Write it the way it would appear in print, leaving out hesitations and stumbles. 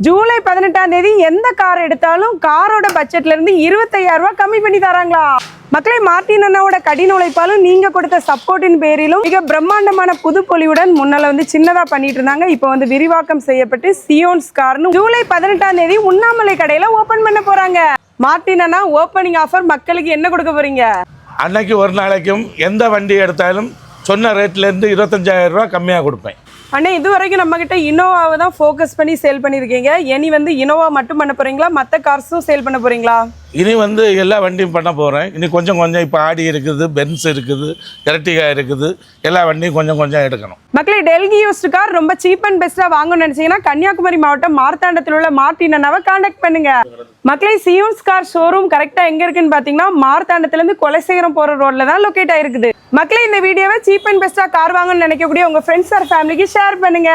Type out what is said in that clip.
ஜூலை 18ஆம் தேதி எந்த கார் எடுத்தாலும் காரோட பட்ஜெட்ல இருந்து 25000 ரூபாய் கம்மி பண்ணி தராங்களா? மக்களே, மார்ட்டின் அண்ணாவோட கடின உழைப்பாலும் நீங்க கொடுத்த சப்போர்ட்டின் பேரிலும் மிக பிரம்மாண்டமான புது பொலிவுடன் முன்னால சின்னதா பண்ணிட்டு இருந்தாங்க. இப்போ விரிவாக்கம் செய்யப்பட்டு சியோன்ஸ் கார்னு ஜூலை 18ஆம் தேதி உண்ணாமலை கடையில ஓபன் பண்ண போறாங்க. மார்ட்டின் அண்ணா ஓப்பனிங் ஆஃபர் மக்களுக்கு என்ன கொடுக்க போறீங்க? அன்னைக்கு ஒரு நாளைக்கும் எந்த வண்டி எடுத்தாலும் சொன்ன ரேட்ல இருந்து 25000 ரூபாய் கம்மியா கொடுப்பேன். அண்ணே, இது வரைக்கும் நம்ம கிட்ட இனோவாவை தான் ஃபோக்கஸ் பண்ணி சேல் பண்ணியிருக்கீங்க. இனி இனோவா மட்டும் பண்ண போறீங்களா, மற்ற கார்ஸும் சேல் பண்ண போறீங்களா? இனி எல்லா வண்டியும் பண்ண போகிறேன். இனி கொஞ்சம் இப்போ ஆடி இருக்குது, பென்ஸ் இருக்குது, எர்டிகா இருக்குது, எல்லா வண்டியும் கொஞ்சம் எடுக்கணும். மக்களே, டெல்கி யூஸ்டு கார் ரொம்ப சீப் அண்ட் பெஸ்ட்டாக வாங்கணும்னு நினச்சிங்கன்னா கன்னியாகுமரி மாவட்டம் மார்த்தாண்டத்தில் உள்ள மார்ட்டின் அண்ணாவை கான்டாக்ட் பண்ணுங்க. மக்களே, சியோன்ஸ் கார் ஷோரூம் கரெக்டாக எங்கே இருக்குன்னு பார்த்தீங்கன்னா மார்த்தாண்டத்துலேருந்து கொலைசேகரம் போகிற ரோட்டில் தான் லொக்கேட் ஆயிருக்குது. மக்களே, இந்த வீடியோவை சீப் அண்ட் பெஸ்ட்டாக கார் வாங்கணும்னு நினைக்கக்கூடிய உங்கள் ஃப்ரெண்ட்ஸ் ஆர் ஃபேமிலிக்கு ஷேர் பண்ணுங்க.